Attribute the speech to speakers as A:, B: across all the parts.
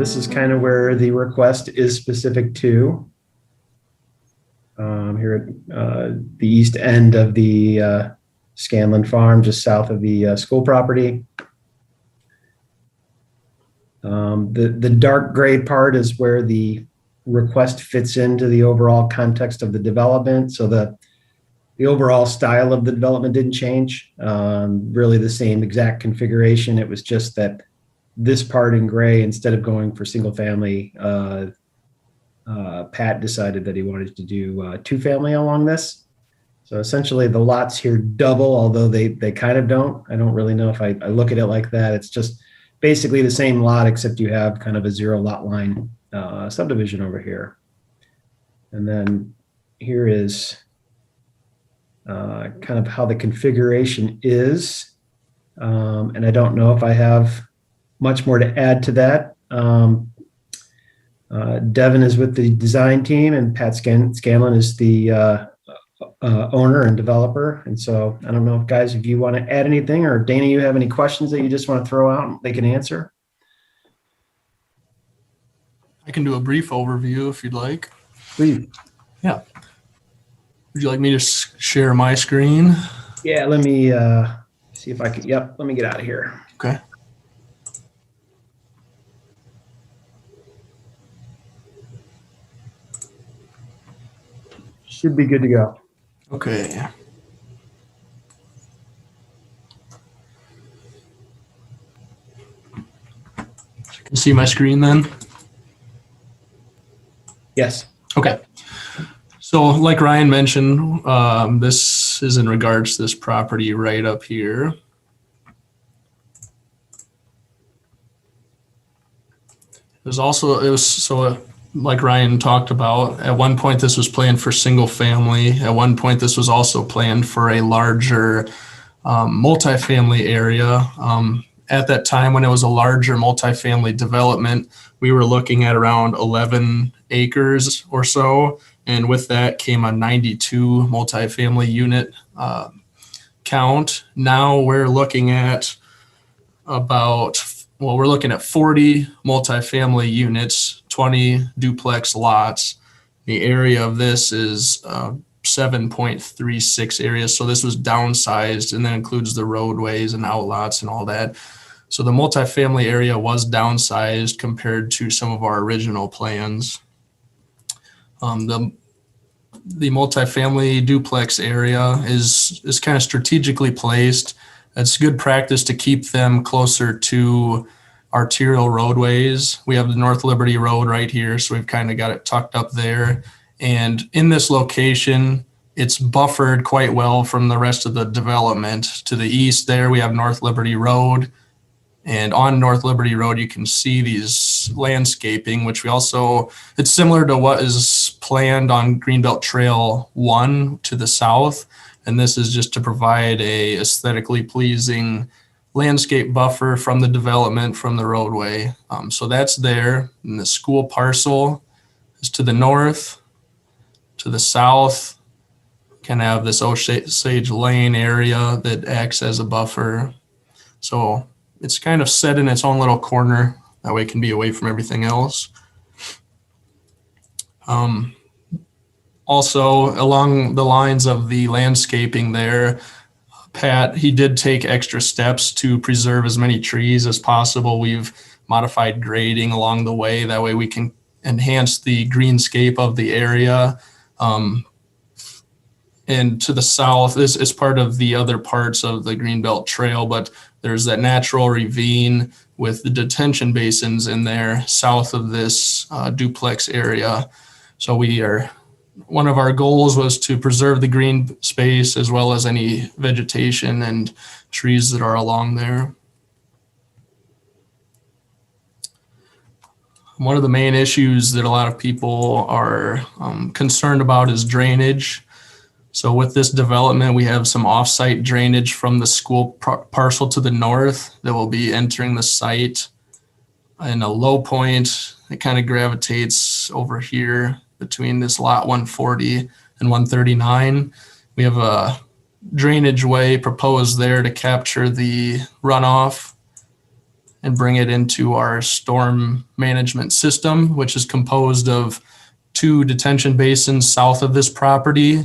A: this is kind of where the request is specific to. Here at the east end of the Scanlon Farm, just south of the school property. The dark gray part is where the request fits into the overall context of the development. So the overall style of the development didn't change. Really the same exact configuration. It was just that this part in gray, instead of going for single family, Pat decided that he wanted to do two family along this. So essentially the lots here double, although they kind of don't. I don't really know if I look at it like that. It's just basically the same lot, except you have kind of a zero lot line subdivision over here. And then here is kind of how the configuration is. And I don't know if I have much more to add to that. Devin is with the design team, and Pat Scanlon is the owner and developer. And so I don't know if guys, if you want to add anything, or Dana, you have any questions that you just want to throw out, they can answer.
B: I can do a brief overview if you'd like.
A: Please.
B: Yeah. Would you like me to share my screen?
A: Yeah, let me see if I can. Yep, let me get out of here.
B: Okay.
A: Should be good to go.
B: Okay. You can see my screen then?
A: Yes.
B: Okay. So like Ryan mentioned, this is in regards to this property right up here. Like Ryan talked about, at one point this was planned for single family. At one point this was also planned for a larger multifamily area. At that time, when it was a larger multifamily development, we were looking at around 11 acres or so. And with that came a 92 multifamily unit count. Now we're looking at we're looking at 40 multifamily units, 20 duplex lots. The area of this is 7.36 areas. So this was downsized, and that includes the roadways and outlots and all that. So the multifamily area was downsized compared to some of our original plans. The multifamily duplex area is kind of strategically placed. It's good practice to keep them closer to arterial roadways. We have the North Liberty Road right here, so we've kind of got it tucked up there. And in this location, it's buffered quite well from the rest of the development. To the east there, we have North Liberty Road. And on North Liberty Road, you can see these landscaping, which it's similar to what is planned on Greenbelt Trail 1 to the south. And this is just to provide a aesthetically pleasing landscape buffer from the development from the roadway. So that's there. And the school parcel is to the north. To the south, can have this Osage Lane area that acts as a buffer. So it's kind of set in its own little corner. That way it can be away from everything else. Also, along the lines of the landscaping there, Pat, he did take extra steps to preserve as many trees as possible. We've modified grading along the way. That way we can enhance the greenscape of the area. And to the south, this is part of the other parts of the Greenbelt Trail, but there's that natural ravine with the detention basins in there south of this duplex area. So one of our goals was to preserve the green space as well as any vegetation and trees that are along there. One of the main issues that a lot of people are concerned about is drainage. So with this development, we have some off-site drainage from the school parcel to the north that will be entering the site. And a low point, it kind of gravitates over here between this lot 140 and 139. We have a drainage way proposed there to capture the runoff. and bring it into our storm management system, which is composed of 2 detention basins south of this property.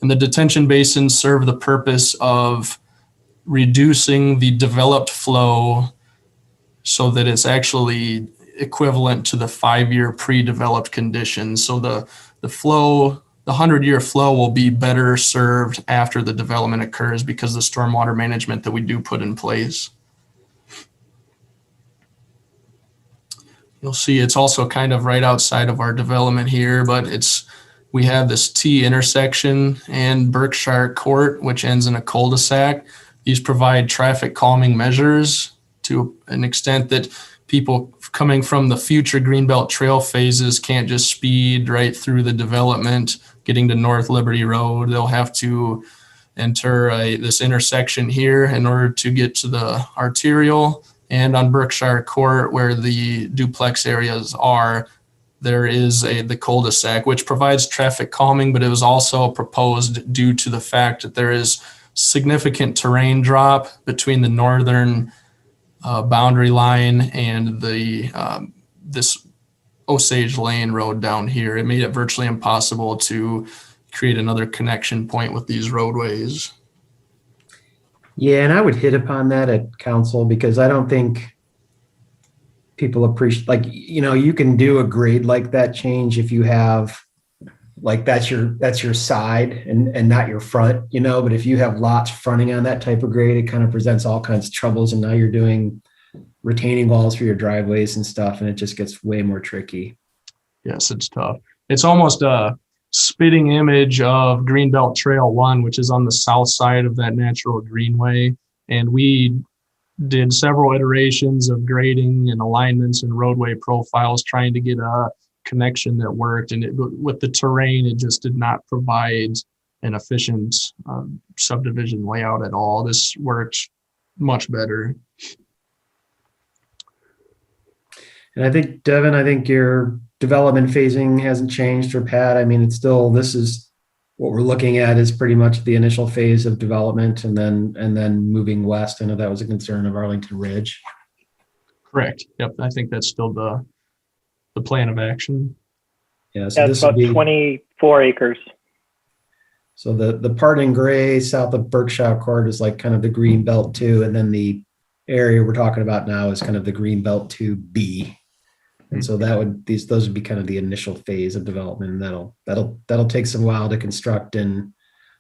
B: And the detention basins serve the purpose of reducing the developed flow so that it's actually equivalent to the 5-year pre-developed conditions. So the flow, the 100-year flow will be better served after the development occurs because of the stormwater management that we do put in place. You'll see it's also kind of right outside of our development here, but we have this T intersection and Berkshire Court, which ends in a cul-de-sac. These provide traffic calming measures to an extent that people coming from the future Greenbelt Trail phases can't just speed right through the development, getting to North Liberty Road. They'll have to enter this intersection here in order to get to the arterial. And on Berkshire Court, where the duplex areas are, there is the cul-de-sac, which provides traffic calming, but it was also proposed due to the fact that there is significant terrain drop between the northern boundary line and this Osage Lane road down here. It made it virtually impossible to create another connection point with these roadways.
A: Yeah, and I would hit upon that at council because I don't think people appreciate, like, you can do a grade like that change if you have, like, that's your side and not your front, but if you have lots fronting on that type of grade, it kind of presents all kinds of troubles. And now you're doing retaining walls for your driveways and stuff, and it just gets way more tricky.
B: Yes, it's tough. It's almost a spitting image of Greenbelt Trail 1, which is on the south side of that natural greenway. And we did several iterations of grading and alignments and roadway profiles trying to get a connection that worked. And with the terrain, it just did not provide an efficient subdivision layout at all. This worked much better.
A: And I think, Devin, your development phasing hasn't changed for Pat. I mean, it's still, this is what we're looking at is pretty much the initial phase of development and then moving west. I know that was a concern of Arlington Ridge.
B: Correct. Yep. I think that's still the plan of action.
A: Yeah. So
C: this would be 24 acres.
A: So the part in gray south of Berkshire Court is like kind of the green belt 2, and then the area we're talking about now is kind of the green belt 2B. And so those would be kind of the initial phase of development, and that'll take some while to construct and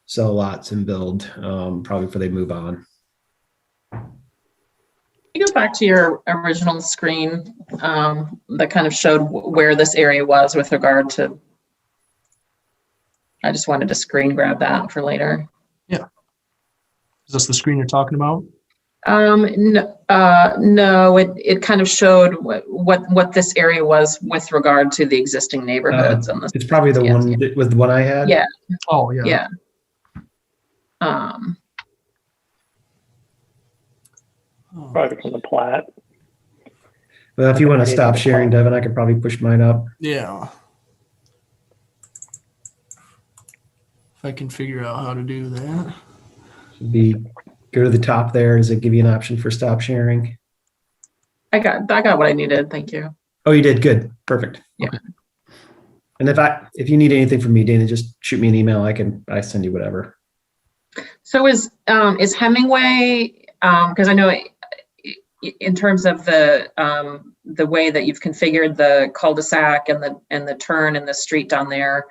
A: sell lots and build, probably before they move on.
D: You go back to your original screen that kind of showed where this area was with regard to. I just wanted to screen grab that for later.
B: Yeah. Is this the screen you're talking about?
D: No, it kind of showed what this area was with regard to the existing neighborhoods.
A: It's probably the one with the one I had.
D: Yeah.
B: Oh, yeah.
D: Yeah.
C: Probably from the plat.
A: Well, if you want to stop sharing, Devin, I could probably push mine up.
B: Yeah. If I can figure out how to do that.
A: Go to the top there. Does it give you an option for stop sharing?
D: I got what I needed. Thank you.
A: Oh, you did. Good. Perfect.
D: Yeah.
A: Okay. And if you need anything from me, Dana, just shoot me an email. I send you whatever.
D: So is Hemingway, because I know in terms of the way that you've configured the cul-de-sac and the turn in the street down there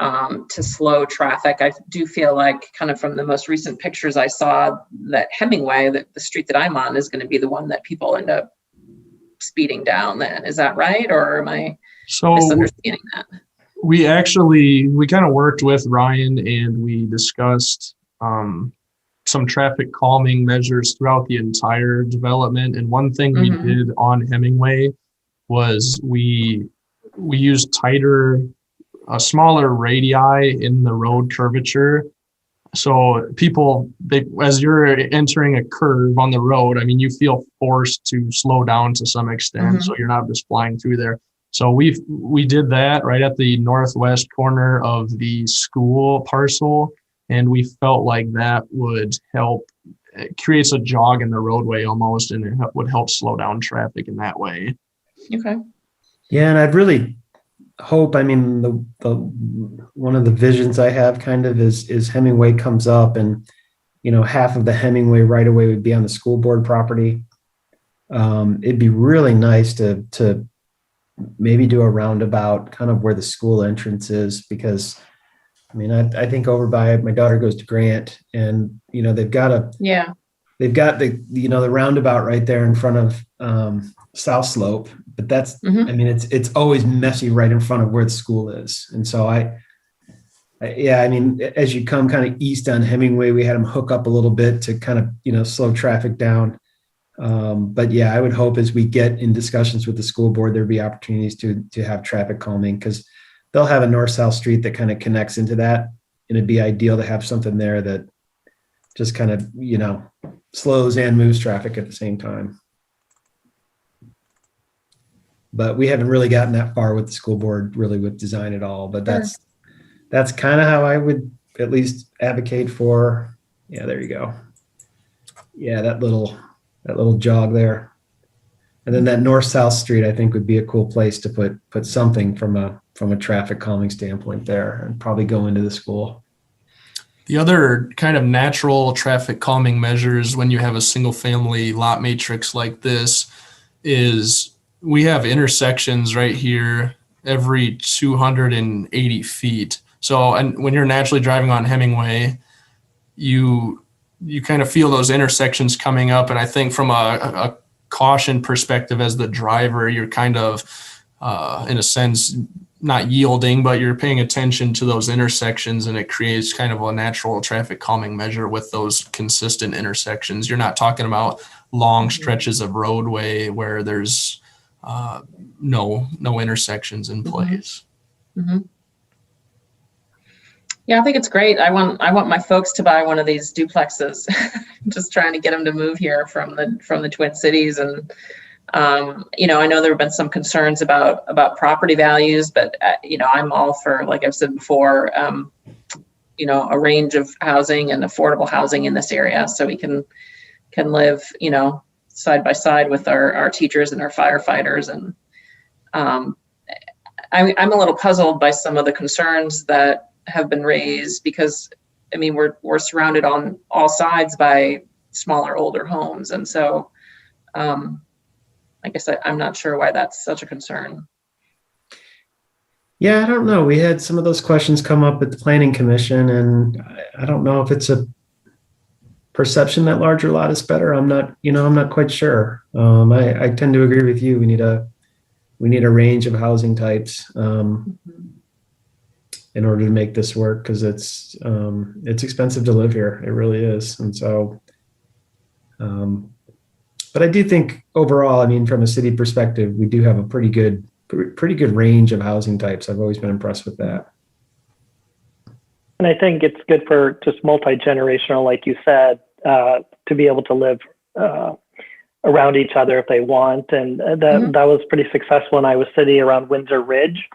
D: to slow traffic, I do feel like kind of from the most recent pictures I saw that Hemingway, the street that I'm on, is going to be the one that people end up speeding down then. Is that right? Or am I misunderstanding that?
B: We kind of worked with Ryan and we discussed some traffic calming measures throughout the entire development. And one thing we did on Hemingway was we used smaller radii in the road curvature. So people, as you're entering a curve on the road, I mean, you feel forced to slow down to some extent. So you're not just flying through there. So we did that right at the northwest corner of the school parcel. And we felt like that would help it creates a jog in the roadway almost, and it would help slow down traffic in that way.
D: Okay.
A: Yeah, and I'd really hope, I mean, the one of the visions I have kind of is Hemingway comes up and, half of the Hemingway right away would be on the school board property. It'd be really nice to maybe do a roundabout kind of where the school entrance is, because I mean, I think over by, my daughter goes to Grant, and they've got the roundabout right there in front of South Slope, but that's
D: Mhm.
A: I mean, it's always messy right in front of where the school is. And so I mean, as you come kind of east on Hemingway, we had them hook up a little bit to kind of slow traffic down. But yeah, I would hope as we get in discussions with the school board, there'd be opportunities to have traffic calming, because they'll have a north-south street that kind of connects into that, and it'd be ideal to have something there that just kind of slows and moves traffic at the same time. But we haven't really gotten that far with the school board, really, with design at all. But that's kind of how I would at least advocate for. Yeah, there you go. Yeah, that little jog there. And then that north-south street, I think, would be a cool place to put something from a traffic calming standpoint there, and probably go into the school.
B: The other kind of natural traffic calming measures when you have a single family lot matrix like this is we have intersections right here every 280 feet. So, and when you're naturally driving on Hemingway, you kind of feel those intersections coming up. And I think from a caution perspective as the driver, you're kind of, in a sense, not yielding, but you're paying attention to those intersections, and it creates kind of a natural traffic calming measure with those consistent intersections. You're not talking about long stretches of roadway where there's no intersections in place.
D: Mm-hmm. Yeah, I think it's great. I want my folks to buy one of these duplexes. I'm just trying to get them to move here from the Twin Cities, and I know there have been some concerns about property values, but I'm all for, like I've said before, a range of housing and affordable housing in this area, so we can live side by side with our teachers and our firefighters. And I'm a little puzzled by some of the concerns that have been raised, because I mean, we're surrounded on all sides by smaller, older homes, and so I guess I'm not sure why that's such a concern.
A: Yeah, I don't know. We had some of those questions come up at the Planning Commission, and I don't know if it's a perception that larger lot is better. I'm not quite sure. I tend to agree with you. We need a range of housing types in order to make this work, because it's expensive to live here. It really is. And so, but I do think overall, I mean, from a city perspective, we do have a pretty good range of housing types. I've always been impressed with that.
C: And I think it's good for just multi-generational, like you said, to be able to live around each other if they want. And that was pretty successful in Iowa City around Windsor Ridge,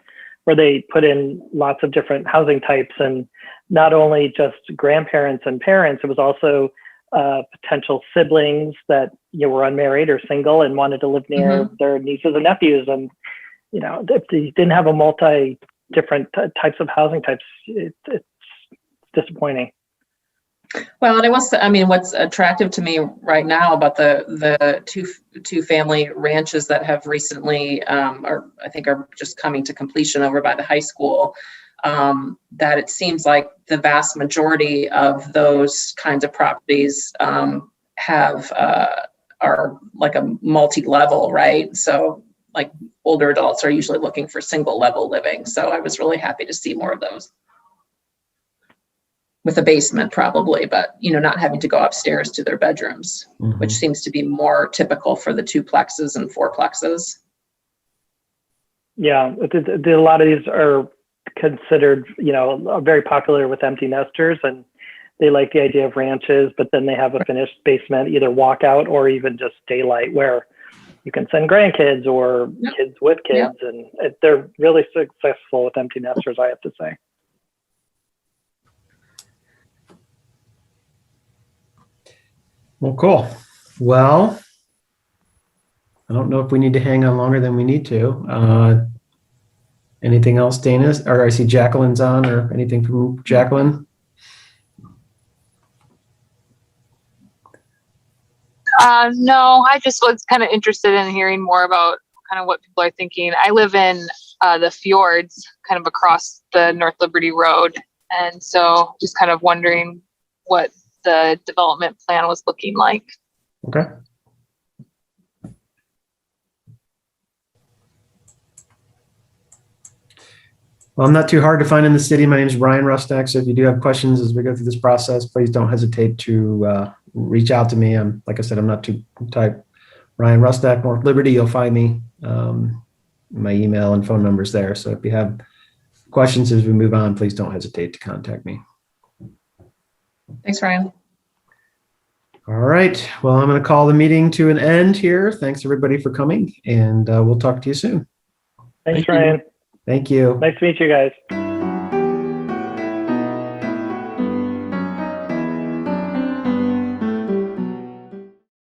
C: where they put in lots of different housing types, and not only just grandparents and parents, it was also potential siblings that were unmarried or single and wanted to live near their nieces and nephews. And if you didn't have a different types of housing types, it's disappointing.
D: Well, and what's attractive to me right now about the two family ranches that have recently, or I think are just coming to completion over by the high school, that it seems like the vast majority of those kinds of properties are like a multi-level, right? So like older adults are usually looking for single level living. So I was really happy to see more of those. With a basement probably, but not having to go upstairs to their bedrooms, which seems to be more typical for the duplexes and fourplexes.
C: Yeah, a lot of these are considered, very popular with empty nesters, and they like the idea of ranches, but then they have a finished basement, either walkout or even just daylight, where you can send grandkids or kids with kids, and they're really successful with empty nesters, I have to say.
A: Well, cool. Well, I don't know if we need to hang on longer than we need to. Anything else, Dana? Or I see Jacqueline's on, or anything from Jacqueline?
E: No, I just was kind of interested in hearing more about kind of what people are thinking. I live in the fjords, kind of across the North Liberty Road. And so just kind of wondering what the development plan was looking like.
A: Okay. Well, I'm not too hard to find in the city. My name is Brian Rustack. So if you do have questions as we go through this process, please don't hesitate to reach out to me. Like I said, I'm not too type Brian Rustack, North Liberty. You'll find me. My email and phone numbers there. So if you have questions as we move on, please don't hesitate to contact me.
D: Thanks, Ryan.
A: All right. Well, I'm going to call the meeting to an end here. Thanks everybody for coming, and we'll talk to you soon.
C: Thanks, Ryan.
A: Thank you.
C: Nice to meet you guys.